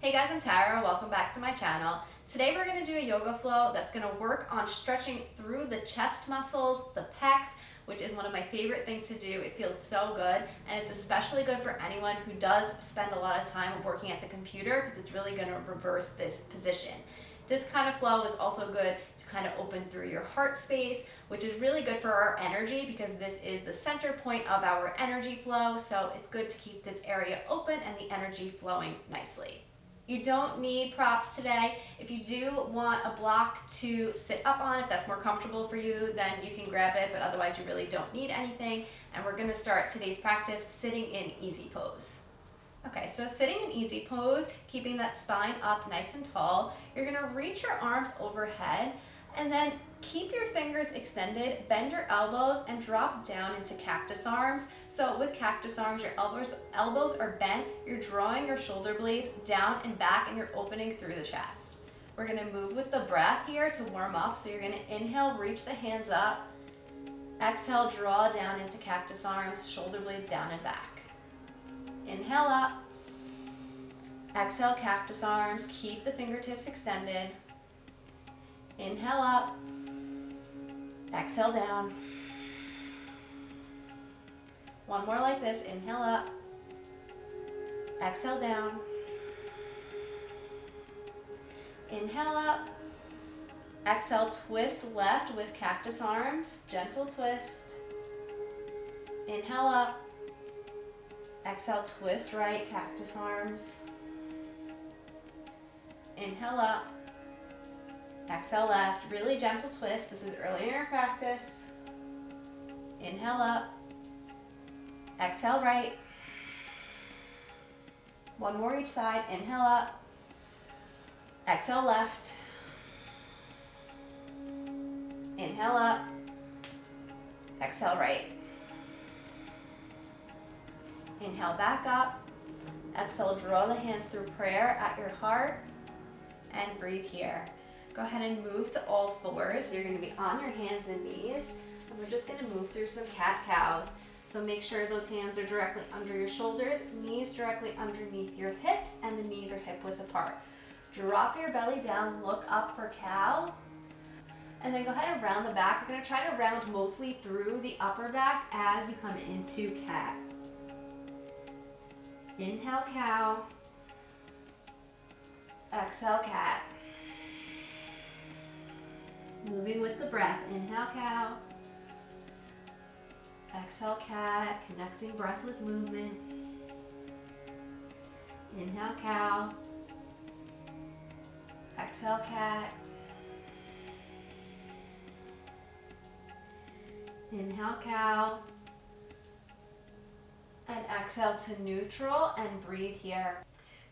Hey guys, I'm Tara. Welcome back to my channel. Today we're going to do a yoga flow that's going to work on stretching through the chest muscles, the pecs, which is one of my favorite things to do. It feels so good, and it's especially good for anyone who does spend a lot of time working at the computer because it's really going to reverse this position. This kind of flow is also good to kind of open through your heart space, which is really good for our energy because this is the center point of our energy flow. So it's good to keep this area open and the energy flowing nicely. You don't need props today. If you do want a block to sit up on, if that's more comfortable for you, then you can grab it, but otherwise you really don't need anything. And we're gonna start today's practice sitting in easy pose. Okay, so sitting in easy pose, keeping that spine up nice and tall, you're gonna reach your arms overhead and then keep your fingers extended, bend your elbows and drop down into cactus arms. So with cactus arms, your elbows are bent, you're drawing your shoulder blades down and back and you're opening through the chest. We're gonna move with the breath here to warm up. So you're gonna inhale, reach the hands up, exhale, draw down into cactus arms, shoulder blades down and back. Inhale up, exhale cactus arms, keep the fingertips extended. Inhale up, exhale down. One more like this, inhale up, exhale down. Inhale up, exhale twist left with cactus arms, gentle twist. Inhale up, exhale, twist right, cactus arms. Inhale up, exhale left, really gentle twist. This is early in our practice. Inhale up, exhale right. One more each side, inhale up, exhale left. Inhale up, exhale right. Inhale back up, exhale, draw the hands through prayer at your heart, and breathe here. Go ahead and move to all fours. So you're gonna be on your hands and knees, and we're just gonna move through some cat-cows. So make sure those hands are directly under your shoulders, knees directly underneath your hips, and the knees are hip-width apart. Drop your belly down, look up for cow, and then go ahead and round the back. You're gonna try to round mostly through the upper back as you come into cat. Inhale cow, exhale cat. Moving with the breath, inhale cow, exhale cat, connecting breath with movement. Inhale cow, exhale cat. Inhale cow, and exhale to neutral and breathe here.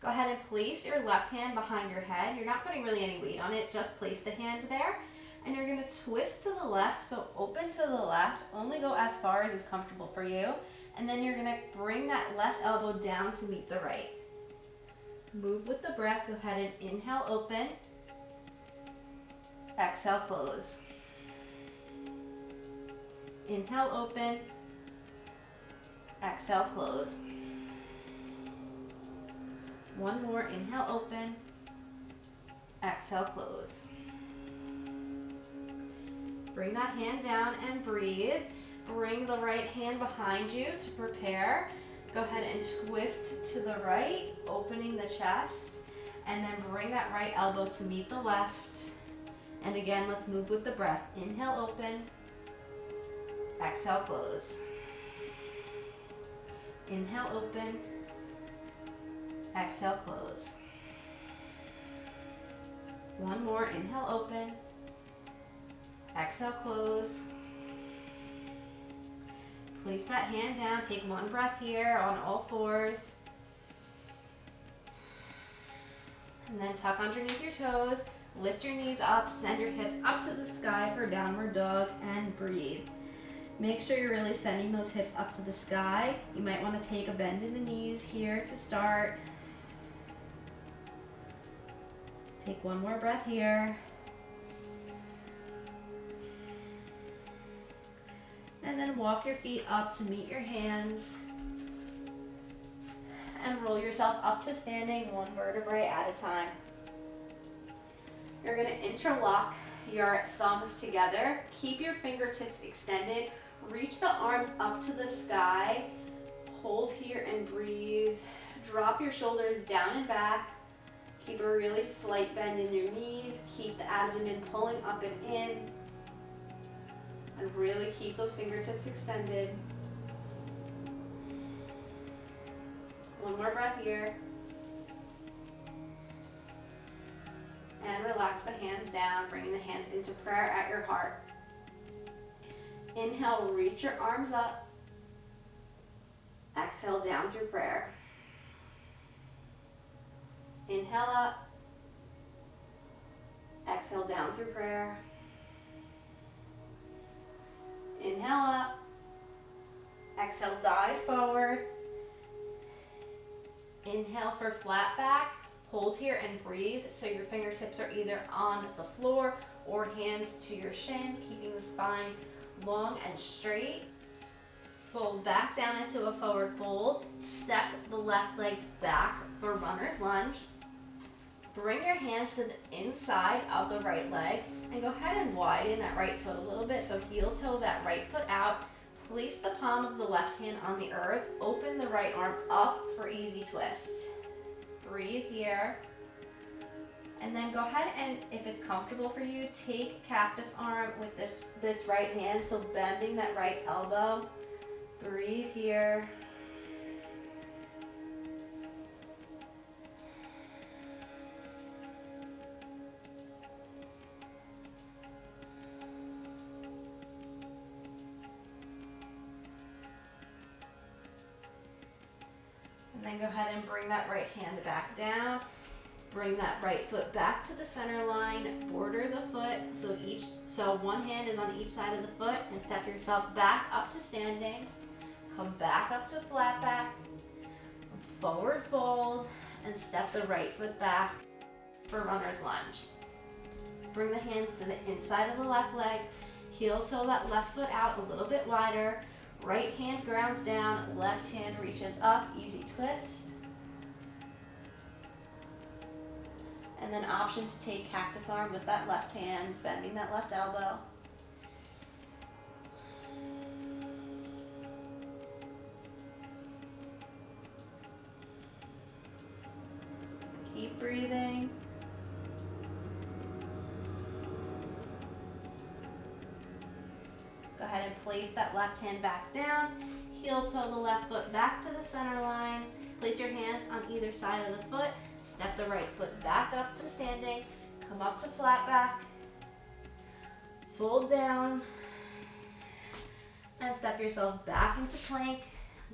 Go ahead and place your left hand behind your head. You're not putting really any weight on it, just place the hand there. And you're gonna twist to the left, so open to the left, only go as far as is comfortable for you. And then you're gonna bring that left elbow down to meet the right. Move with the breath, go ahead and inhale, open. Exhale, close. Inhale, open. Exhale, close. One more, inhale, open. Exhale, close. Bring that hand down and breathe. Bring the right hand behind you to prepare. Go ahead and twist to the right, opening the chest, and then bring that right elbow to meet the left. And again, let's move with the breath. Inhale, open. Exhale, close. Inhale, open. Exhale, close. One more, inhale, open. Exhale, close. Place that hand down, take one breath here on all fours. And then tuck underneath your toes, lift your knees up, send your hips up to the sky for downward dog, and breathe. Make sure you're really sending those hips up to the sky. You might want to take a bend in the knees here to start. Take one more breath here. And then walk your feet up to meet your hands. and roll yourself up to standing, one vertebrae at a time. You're going to interlock your thumbs together. Keep your fingertips extended. Reach the arms up to the sky. Hold here and breathe. Drop your shoulders down and back. Keep a really slight bend in your knees. Keep the abdomen pulling up and in. And really keep those fingertips extended. One more breath here. And relax the hands down, bringing the hands into prayer at your heart. Inhale, reach your arms up. Exhale, down through prayer. Inhale up. Exhale, down through prayer. Inhale up. Exhale, dive forward. Inhale for flat back. Hold here and breathe so your fingertips are either on the floor or hands to your shins, keeping the spine long and straight. Fold back down into a forward fold. Step the left leg back for runner's lunge. Bring your hands to the inside of the right leg and go ahead and widen that right foot a little bit. So heel toe that right foot out. Place the palm of the left hand on the earth. Open the right arm up for easy twist. Breathe here. And then go ahead and, if it's comfortable for you, take cactus arm with this right hand. So bending that right elbow. Breathe here. And then go ahead and bring that right hand back down. Bring that right foot back to the center line. Border the foot. So one hand is on each side of the foot, and step yourself back up to standing. Come back up to flat back. Forward fold, and step the right foot back for runner's lunge. Bring the hands to the inside of the left leg. Heel toe that left foot out a little bit wider. Right hand grounds down, left hand reaches up, easy twist. And then option to take cactus arm with that left hand, bending that left elbow. Keep breathing. Go ahead and place that left hand back down. Heel toe the left foot back to the center line. Place your hands on either side of the foot. Step the right foot back up to standing. Come up to flat back. Fold down. And step yourself back into plank.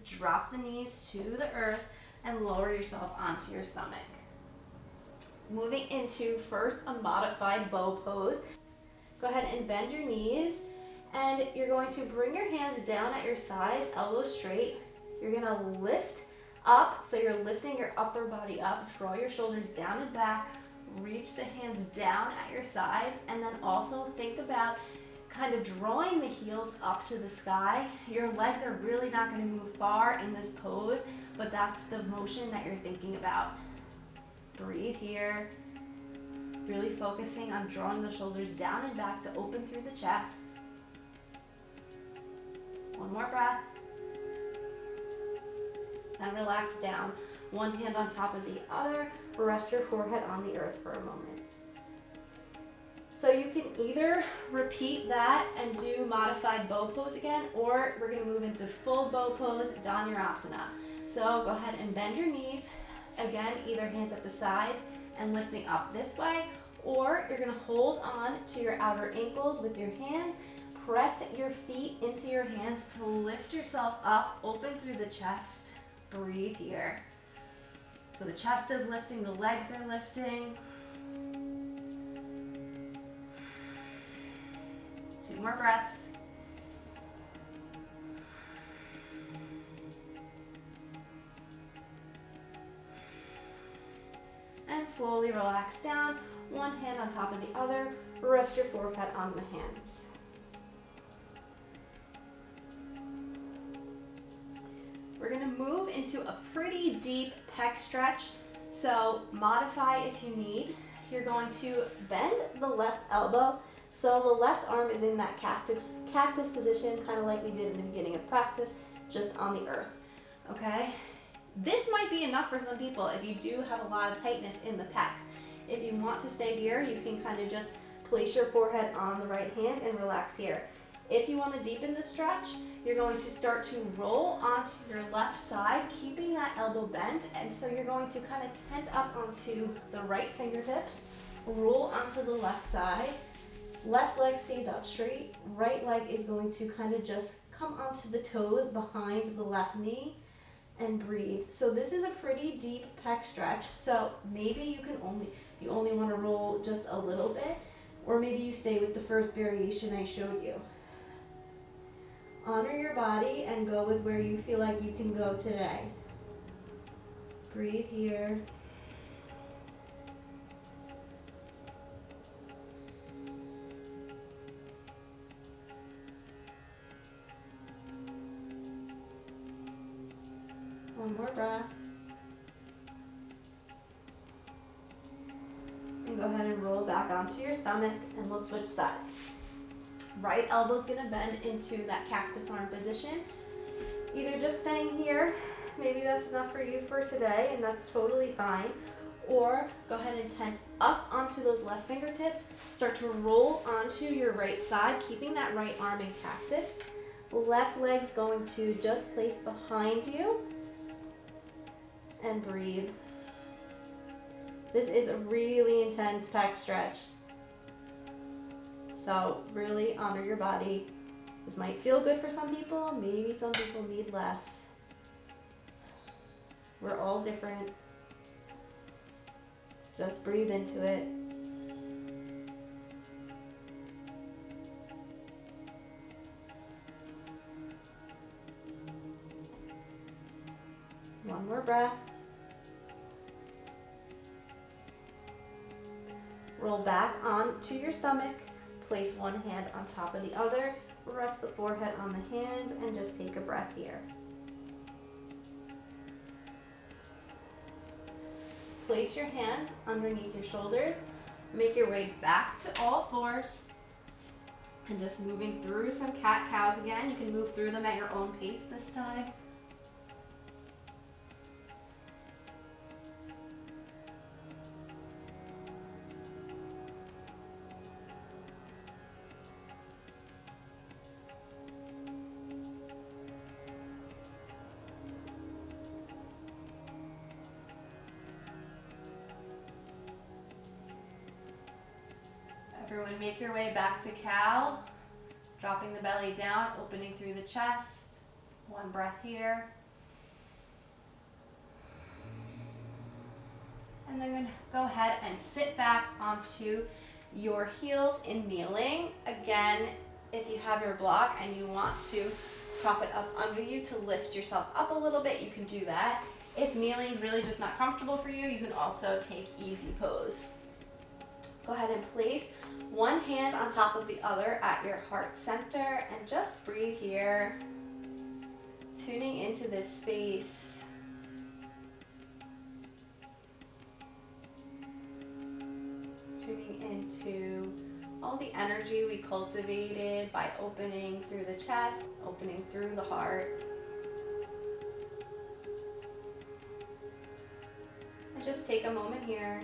Drop the knees to the earth and lower yourself onto your stomach. Moving into first a modified bow pose. Go ahead and bend your knees. And you're going to bring your hands down at your sides, elbows straight. You're going to lift up, so you're lifting your upper body up. Draw your shoulders down and back. Reach the hands down at your sides. And then also think about kind of drawing the heels up to the sky. Your legs are really not going to move far in this pose, but that's the motion that you're thinking about. Breathe here. Really focusing on drawing the shoulders down and back to open through the chest. One more breath. And relax down. One hand on top of the other. Rest your forehead on the earth for a moment. So you can either repeat that and do modified bow pose again, or we're going to move into full bow pose, Dhanurasana. So go ahead and bend your knees. Again, either hands at the sides and lifting up this way, or you're going to hold on to your outer ankles with your hands. Press your feet into your hands to lift yourself up, open through the chest. Breathe here. So the chest is lifting, the legs are lifting. 2 more breaths. And slowly relax down. One hand on top of the other. Rest your forehead on the hands. We're going to move into a pretty deep pec stretch. So modify if you need. You're going to bend the left elbow. So the left arm is in that cactus position, kind of like we did in the beginning of practice, just on the earth, okay? This might be enough for some people if you do have a lot of tightness in the pecs. If you want to stay here, you can kind of just place your forehead on the right hand and relax here. If you want to deepen the stretch, you're going to start to roll onto your left side, keeping that elbow bent. And so you're going to kind of tent up onto the right fingertips, roll onto the left side. Left leg stays out straight. Right leg is going to kind of just come onto the toes behind the left knee and breathe. So this is a pretty deep pec stretch. So maybe you only want to roll just a little bit, or maybe you stay with the first variation I showed you. Honor your body and go with where you feel like you can go today. Breathe here. One more breath. And go ahead and roll back onto your stomach, and we'll switch sides. Right elbow's gonna bend into that cactus arm position. Either just staying here, maybe that's enough for you for today, and that's totally fine. Or go ahead and tent up onto those left fingertips. Start to roll onto your right side, keeping that right arm in cactus. Left leg's going to just place behind you. And breathe. This is a really intense pec stretch. So really honor your body. This might feel good for some people, maybe some people need less. We're all different. Just breathe into it. One more breath. Roll back onto your stomach. Place one hand on top of the other. Rest the forehead on the hands and just take a breath here. Place your hands underneath your shoulders. Make your way back to all fours. And just moving through some cat-cows again. You can move through them at your own pace this time. Everyone make your way back to cow, dropping the belly down, opening through the chest. One breath here. And then going to go ahead and sit back onto your heels in kneeling. Again, if you have your block and you want to prop it up under you to lift yourself up a little bit, you can do that. If kneeling is really just not comfortable for you, you can also take easy pose. Go ahead and place one hand on top of the other at your heart center and just breathe here, tuning into this space. Tuning into all the energy we cultivated by opening through the chest, opening through the heart. And just take a moment here.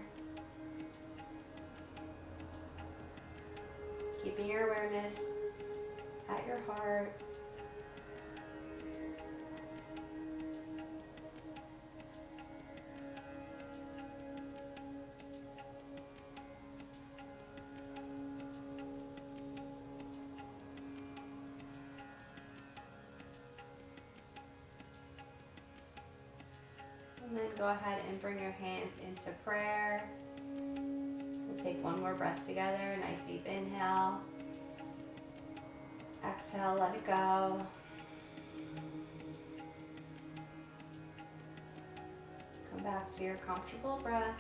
Keeping your awareness at your heart. And then go ahead and bring your hands into prayer. Take one more breath together, nice deep inhale. Exhale, let it go. Come back to your comfortable breath.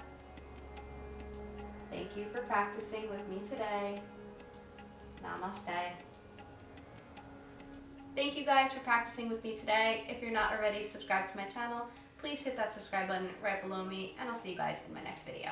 Thank you for practicing with me today. Namaste. Thank you guys for practicing with me today. If you're not already subscribed to my channel, please hit that subscribe button right below me, and I'll see you guys in my next video.